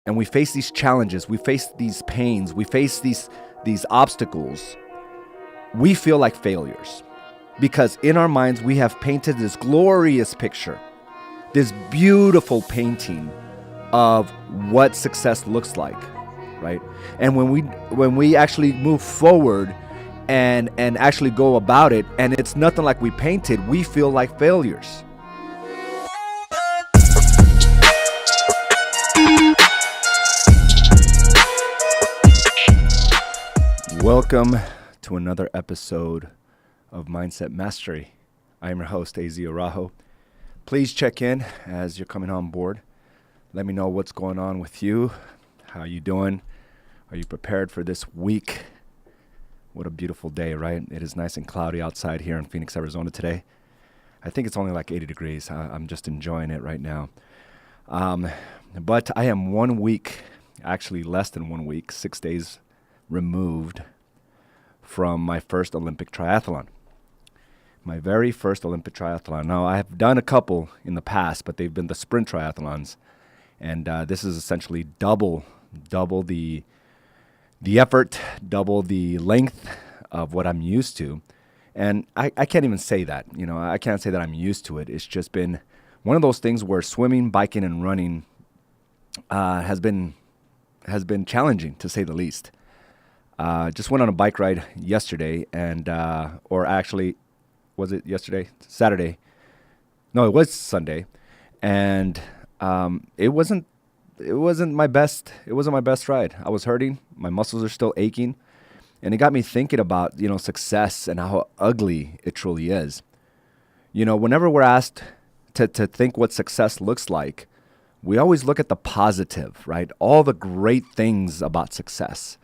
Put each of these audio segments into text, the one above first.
and we face these challenges, we face these pains, we face these obstacles, we feel like failures. Because in our minds, we have painted this glorious picture, this beautiful painting of what success looks like, right? And when we actually move forward and actually go about it, and it's nothing like we painted, we feel like failures. Welcome to another episode of Mindset Mastery. I am your host, Araujo. Please check in as you're coming on board. Let me know what's going on with you. How are you doing? Are you prepared for this week? What a beautiful day, right? It is nice and cloudy outside here in Phoenix, Arizona today. I think it's only like 80 degrees. I'm just enjoying it right now. But I am 1 week, actually less than 1 week, 6 days removed from my first Olympic triathlon. My very first Olympic triathlon. Now, I have done a couple in the past, but they've been the sprint triathlons. And this is essentially double the effort, double the length of what I'm used to. And I can't even say that. I can't say that I'm used to it. It's just been one of those things where swimming, biking, and running has been challenging, to say the least. Just went on a bike ride yesterday, and or actually, was it yesterday? Saturday? No, it was Sunday, and it wasn't my best. It wasn't my best ride. I was hurting. My muscles are still aching, and it got me thinking about success and how ugly it truly is. Whenever we're asked to think what success looks like, we always look at the positive, right? All the great things about success.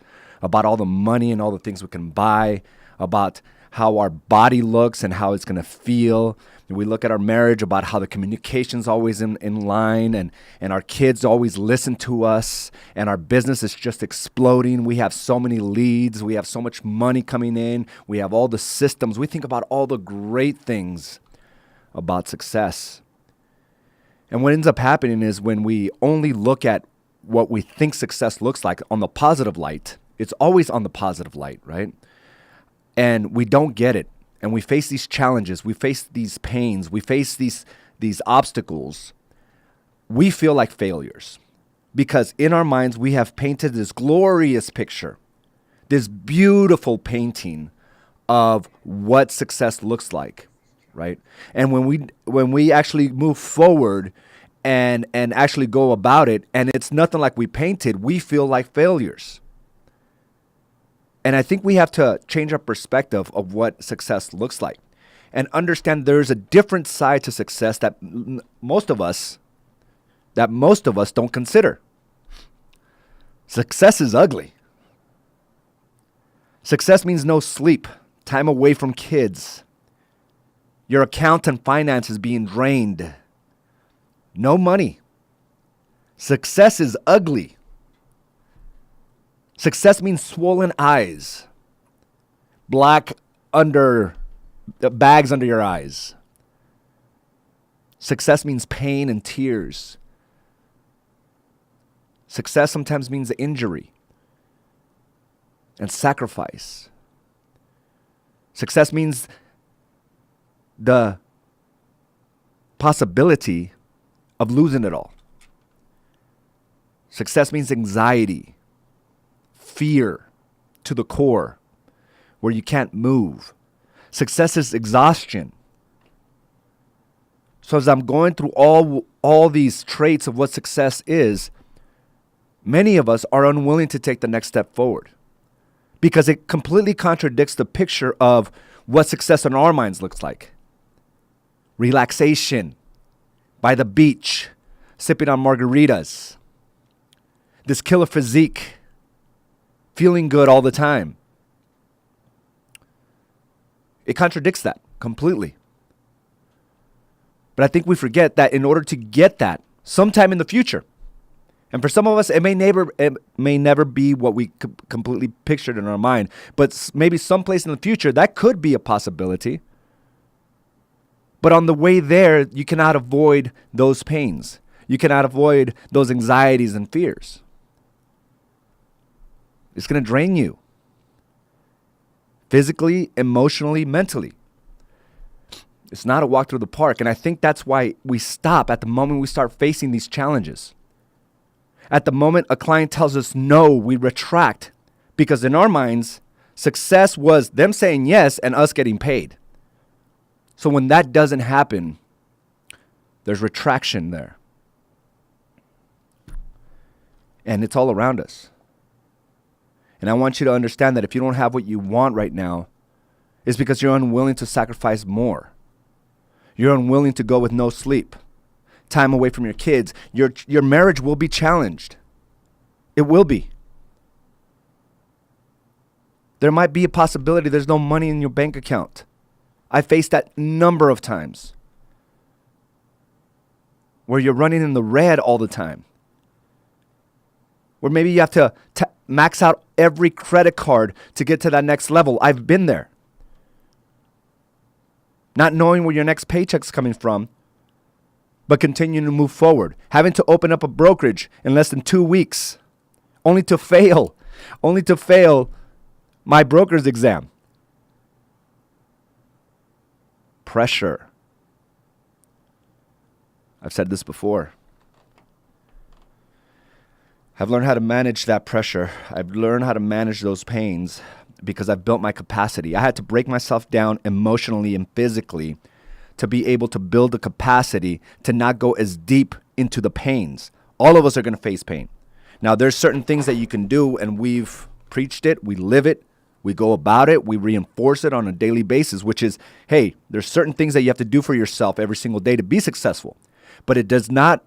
About all the money and all the things we can buy, about how our body looks and how it's going to feel. We look at our marriage, about how the communication's always in line, and our kids always listen to us, and our business is just exploding. We have so many leads. We have so much money coming in. We have all the systems. We think about all the great things about success. And what ends up happening is when we only look at what we think success looks like on the positive light, it's always on the positive light, right? And we don't get it. And we face these challenges. We face these pains. We face these obstacles. We feel like failures. Because in our minds, we have painted this glorious picture, this beautiful painting of what success looks like, right? And when we actually move forward and actually go about it, and it's nothing like we painted, we feel like failures. And I think we have to change our perspective of what success looks like and understand there's a different side to success that most of us don't consider. Success is ugly. Success means no sleep, time away from kids, your account and finances being drained, no money. Success is ugly. Success means swollen eyes, bags under your eyes. Success means pain and tears. Success sometimes means injury and sacrifice. Success means the possibility of losing it all. Success means anxiety. Fear to the core, where you can't move. Success is exhaustion. So as I'm going through all these traits of what success is, many of us are unwilling to take the next step forward because it completely contradicts the picture of what success in our minds looks like. Relaxation, by the beach, sipping on margaritas, this killer physique, feeling good all the time. It contradicts that completely. But I think we forget that in order to get that sometime in the future, and for some of us, it may never be what we completely pictured in our mind, but maybe someplace in the future, that could be a possibility. But on the way there, you cannot avoid those pains. You cannot avoid those anxieties and fears. It's going to drain you. Physically, emotionally, mentally. It's not a walk through the park. And I think that's why we stop at the moment we start facing these challenges. At the moment a client tells us no, we retract. Because in our minds, success was them saying yes and us getting paid. So when that doesn't happen, there's retraction there. And it's all around us. And I want you to understand that if you don't have what you want right now, it's because you're unwilling to sacrifice more. You're unwilling to go with no sleep, time away from your kids. Your marriage will be challenged. It will be. There might be a possibility there's no money in your bank account. I faced that number of times where you're running in the red all the time. Where maybe you have to max out every credit card to get to that next level. I've been there. Not knowing where your next paycheck's coming from, but continuing to move forward. Having to open up a brokerage in less than 2 weeks, only to fail my broker's exam. Pressure. I've said this before. I've learned how to manage that pressure. I've learned how to manage those pains because I've built my capacity. I had to break myself down emotionally and physically to be able to build the capacity to not go as deep into the pains. All of us are going to face pain. Now, there's certain things that you can do, and we've preached it, we live it, we go about it, we reinforce it on a daily basis, which is, hey, there's certain things that you have to do for yourself every single day to be successful. But it does not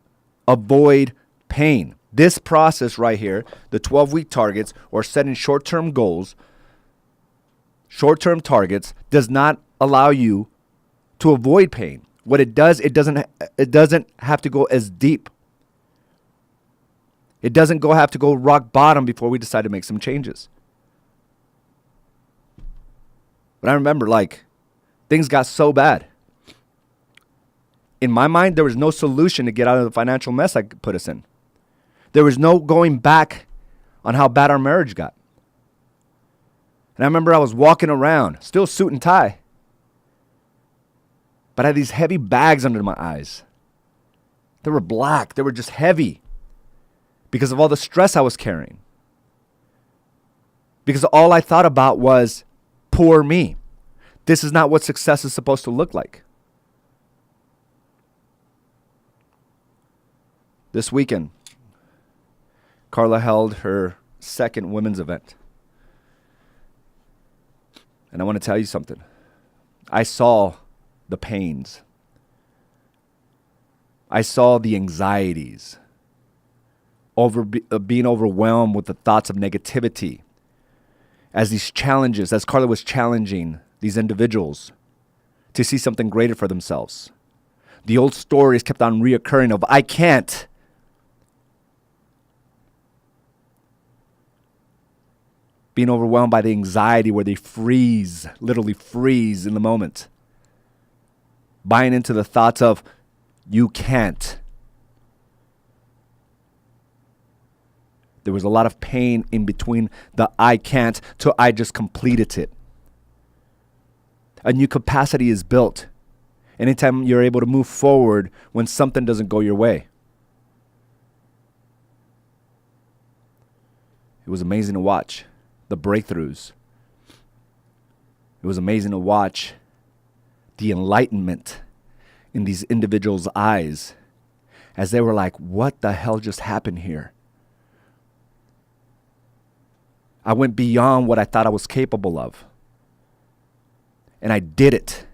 avoid pain. This process right here, the 12-week targets or setting short-term goals, short-term targets, does not allow you to avoid pain. What it does, it doesn't have to go as deep. It doesn't have to go rock bottom before we decide to make some changes. But I remember, things got so bad. In my mind, there was no solution to get out of the financial mess I put us in. There was no going back on how bad our marriage got. And I remember I was walking around, still suit and tie, but I had these heavy bags under my eyes. They were black. They were just heavy because of all the stress I was carrying. Because all I thought about was, poor me. This is not what success is supposed to look like. This weekend, Carla held her second women's event. And I want to tell you something. I saw the pains. I saw the anxieties, being overwhelmed with the thoughts of negativity. As Carla was challenging these individuals to see something greater for themselves. The old stories kept on reoccurring of, I can't. Being overwhelmed by the anxiety where they literally freeze in the moment. Buying into the thoughts of, you can't. There was a lot of pain in between the I can't to I just completed it. A new capacity is built anytime you're able to move forward when something doesn't go your way. It was amazing to watch the breakthroughs. It was amazing to watch the enlightenment in these individuals' eyes as they were like, what the hell just happened here? I went beyond what I thought I was capable of. And I did it.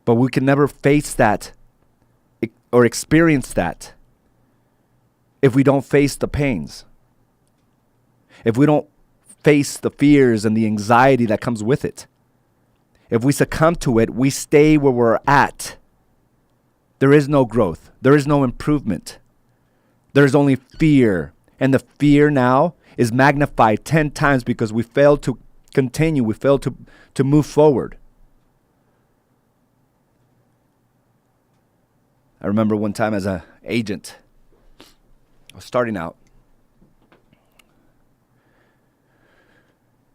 But we can never face that or experience that if we don't face the pains. If we don't face the fears and the anxiety that comes with it. If we succumb to it, we stay where we're at. There is no growth. There is no improvement. There is only fear. And the fear now is magnified 10 times because we failed to continue. We failed to move forward. I remember one time as an agent, I was starting out.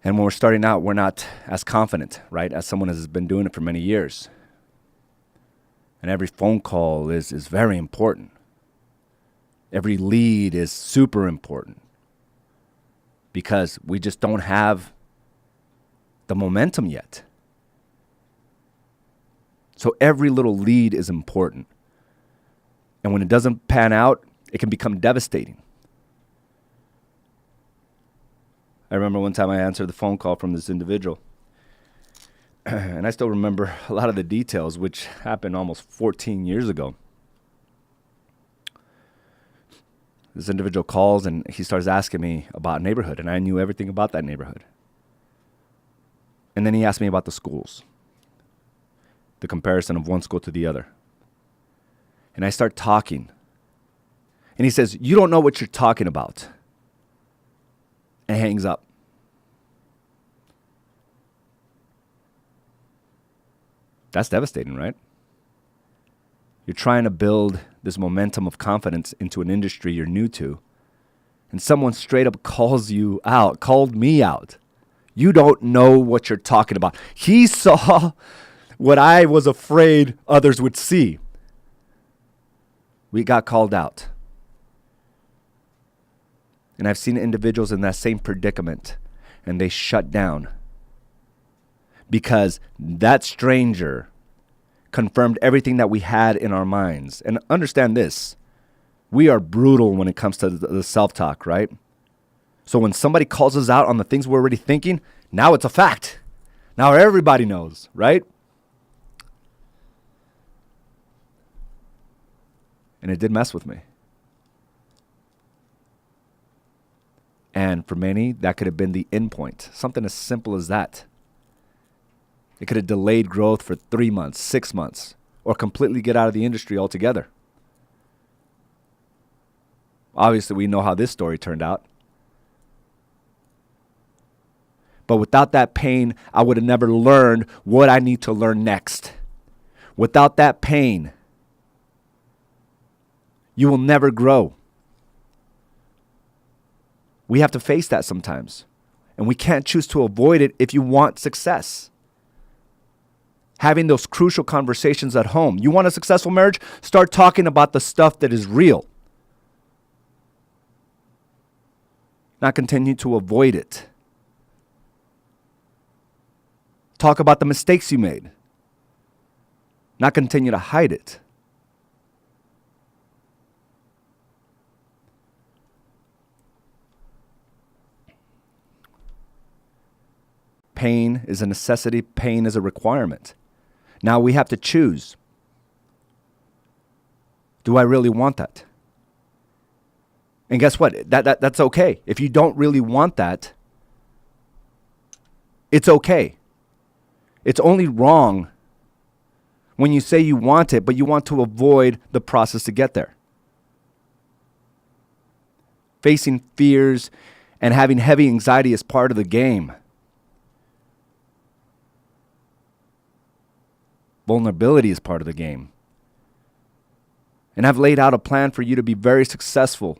And when we're starting out, we're not as confident, right, as someone has been doing it for many years. And every phone call is very important. Every lead is super important because we just don't have the momentum yet. So every little lead is important. And when it doesn't pan out, it can become devastating. I remember one time I answered the phone call from this individual. And I still remember a lot of the details, which happened almost 14 years ago. This individual calls and he starts asking me about a neighborhood, and I knew everything about that neighborhood. And then he asked me about the schools, the comparison of one school to the other. And I start talking. And he says, "You don't know what you're talking about." And hangs up. That's devastating, right? You're trying to build this momentum of confidence into an industry you're new to, and someone straight up called me out. You don't know what you're talking about. He saw what I was afraid others would see. We got called out. And I've seen individuals in that same predicament, and they shut down because that stranger confirmed everything that we had in our minds. And understand this, we are brutal when it comes to the self-talk, right? So when somebody calls us out on the things we're already thinking, now it's a fact. Now everybody knows, right? And it did mess with me. And for many, that could have been the end point. Something as simple as that. It could have delayed growth for 3 months, 6 months, or completely get out of the industry altogether. Obviously, we know how this story turned out. But without that pain, I would have never learned what I need to learn next. Without that pain, you will never grow. We have to face that sometimes. And we can't choose to avoid it if you want success. Having those crucial conversations at home. You want a successful marriage? Start talking about the stuff that is real. Not continue to avoid it. Talk about the mistakes you made. Not continue to hide it. Pain is a necessity. Pain is a requirement. Now we have to choose. Do I really want that? And guess what? That's okay. If you don't really want that, it's okay. It's only wrong when you say you want it, but you want to avoid the process to get there. Facing fears and having heavy anxiety is part of the game. Vulnerability is part of the game. And I've laid out a plan for you to be very successful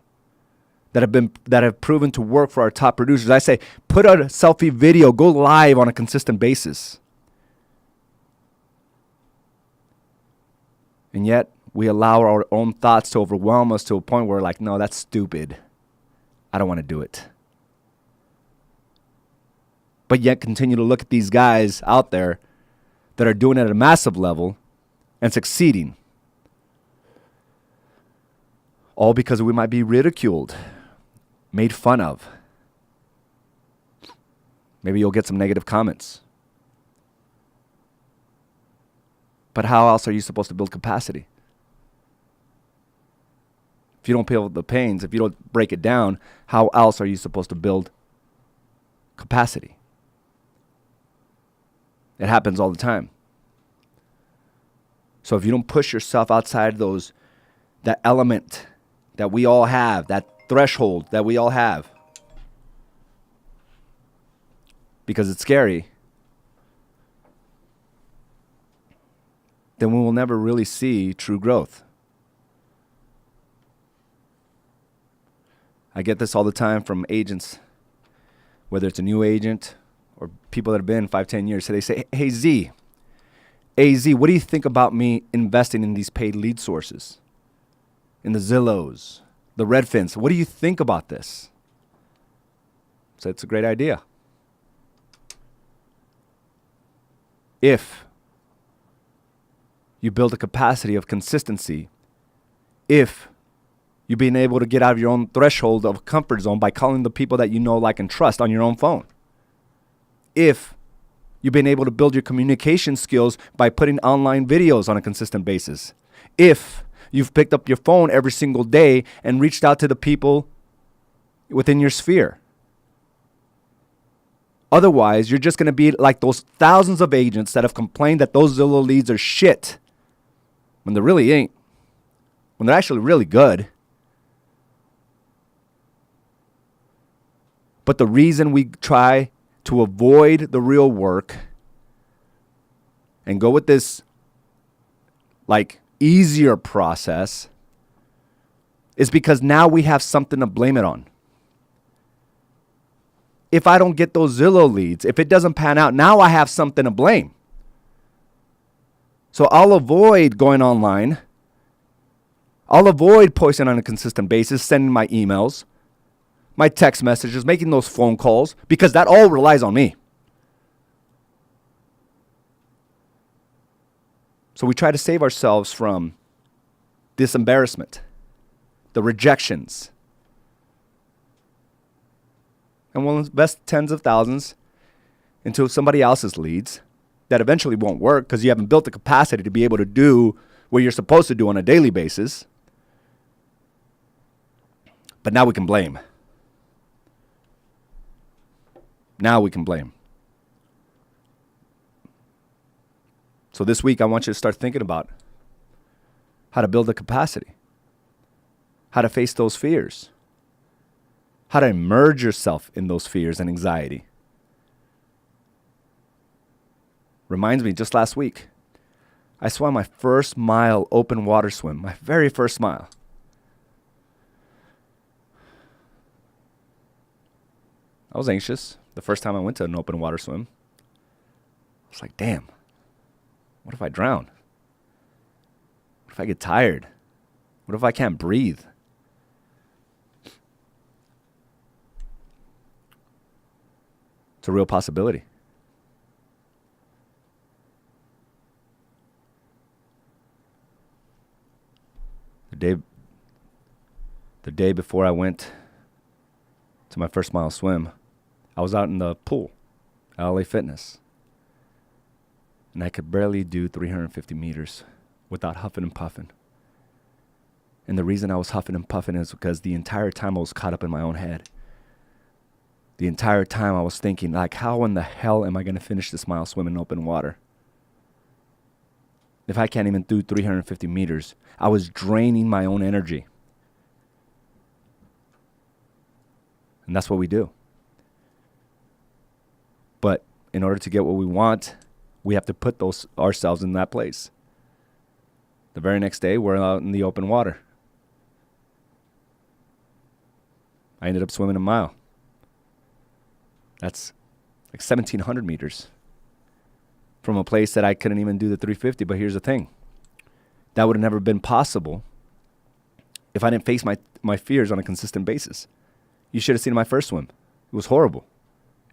that have proven to work for our top producers. I say, put out a selfie video, go live on a consistent basis. And yet, we allow our own thoughts to overwhelm us to a point where we're like, no, that's stupid. I don't want to do it. But yet continue to look at these guys out there that are doing it at a massive level and succeeding. All because we might be ridiculed, made fun of. Maybe you'll get some negative comments. But how else are you supposed to build capacity? If you don't feel the pains, if you don't break it down, how else are you supposed to build capacity? It happens all the time. So if you don't push yourself outside that element that we all have, that threshold that we all have, because it's scary, then we will never really see true growth. I get this all the time from agents, whether it's a new agent or people that have been 5, 10 years, so they say, hey, AZ, what do you think about me investing in these paid lead sources? In the Zillows, the Redfins. What do you think about this? So it's a great idea. If you build a capacity of consistency, if you've been able to get out of your own threshold of comfort zone by calling the people that you know, like, and trust on your own phone, if you've been able to build your communication skills by putting online videos on a consistent basis, if you've picked up your phone every single day and reached out to the people within your sphere. Otherwise, you're just going to be like those thousands of agents that have complained that those Zillow leads are shit when they really ain't, when they're actually really good. But the reason we try to avoid the real work and go with this like easier process is because now we have something to blame it on. If I don't get those Zillow leads, if it doesn't pan out, now I have something to blame. So I'll avoid going online. I'll avoid posting on a consistent basis, sending my emails, my text messages, making those phone calls, because that all relies on me. So we try to save ourselves from this embarrassment, the rejections. And we'll invest tens of thousands into somebody else's leads that eventually won't work because you haven't built the capacity to be able to do what you're supposed to do on a daily basis. But now we can blame. Now we can blame. So this week, I want you to start thinking about how to build the capacity, how to face those fears, how to immerse yourself in those fears and anxiety. Reminds me, just last week, I swam my first mile open water swim, my very first mile. I was anxious the first time I went to an open water swim. I was like, damn, what if I drown? What if I get tired? What if I can't breathe? It's a real possibility. The day before I went to my first mile swim, I was out in the pool at LA Fitness. And I could barely do 350 meters without huffing and puffing. And the reason I was huffing and puffing is because the entire time I was caught up in my own head. The entire time I was thinking, like, how in the hell am I going to finish this mile swimming in open water? If I can't even do 350 meters, I was draining my own energy. And that's what we do. But in order to get what we want, we have to put ourselves in that place. The very next day, we're out in the open water. I ended up swimming a mile. That's like 1,700 meters from a place that I couldn't even do the 350. But here's the thing. That would have never been possible if I didn't face my fears on a consistent basis. You should have seen my first swim. It was horrible.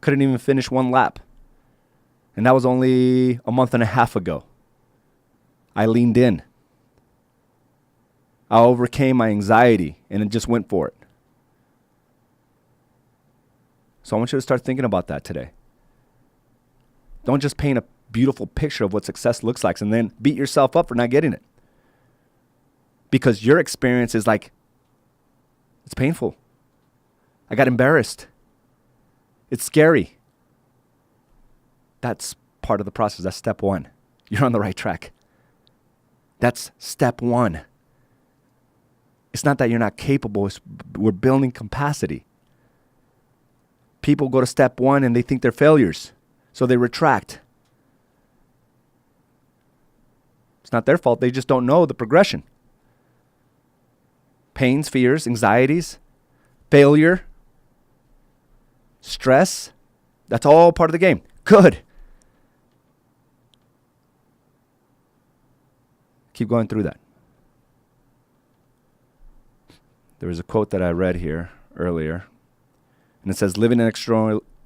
Couldn't even finish one lap. And that was only a month and a half ago. I leaned in. I overcame my anxiety and it just went for it. So I want you to start thinking about that today. Don't just paint a beautiful picture of what success looks like and then beat yourself up for not getting it. Because your experience is like, it's painful. I got embarrassed. It's scary. That's part of the process. That's step one. You're on the right track. That's step one. It's not that you're not capable. We're building capacity. People go to step one and they think they're failures. So they retract. It's not their fault. They just don't know the progression. Pains, fears, anxieties, failure, stress. That's all part of the game. Good. Keep going through that. There was a quote that I read here earlier, and it says, living an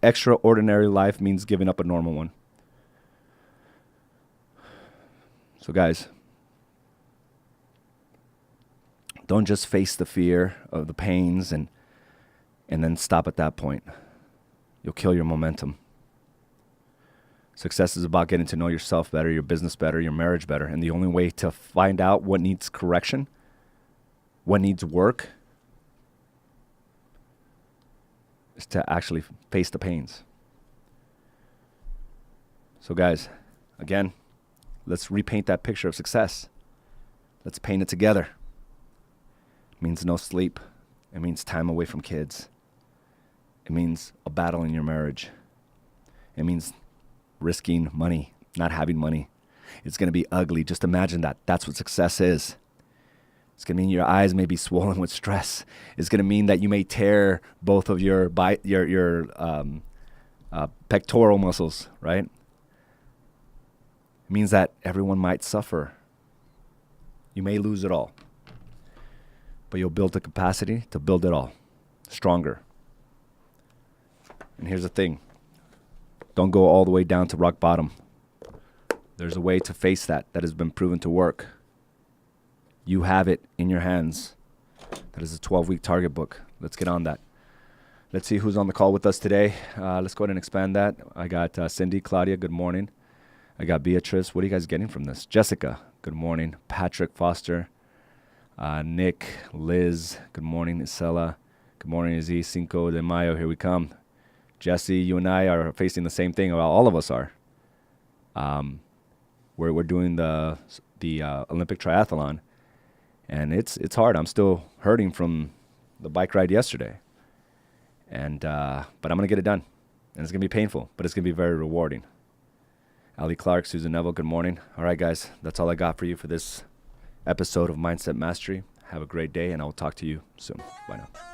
extraordinary life means giving up a normal one. So guys, don't just face the fear of the pains and then stop at that point. You'll kill your momentum. Success is about getting to know yourself better, your business better, your marriage better. And the only way to find out what needs correction, what needs work, is to actually face the pains. So guys, again, let's repaint that picture of success. Let's paint it together. It means no sleep. It means time away from kids. It means a battle in your marriage. It means risking money, not having money. It's going to be ugly. Just imagine that. That's what success is. It's going to mean your eyes may be swollen with stress. It's going to mean that you may tear both of your pectoral muscles, right? It means that everyone might suffer. You may lose it all. But you'll build the capacity to build it all. Stronger. And here's the thing. Don't go all the way down to rock bottom. There's a way to face that has been proven to work. You have it in your hands. That is a 12-week target book. Let's get on that. Let's see who's on the call with us today. Let's go ahead and expand that. I got Cindy, Claudia, good morning. I got Beatrice. What are you guys getting from this? Jessica, good morning. Patrick Foster. Nick, Liz, good morning. Isela, good morning. Z, Cinco de Mayo, here we come. Jesse, you and I are facing the same thing. Well, all of us are. We're doing the Olympic triathlon, and it's hard. I'm still hurting from the bike ride yesterday, but I'm gonna get it done, and it's gonna be painful, but it's gonna be very rewarding. Ali Clark, Susan Neville, good morning. All right, guys, that's all I got for you for this episode of Mindset Mastery. Have a great day, and I will talk to you soon. Bye now.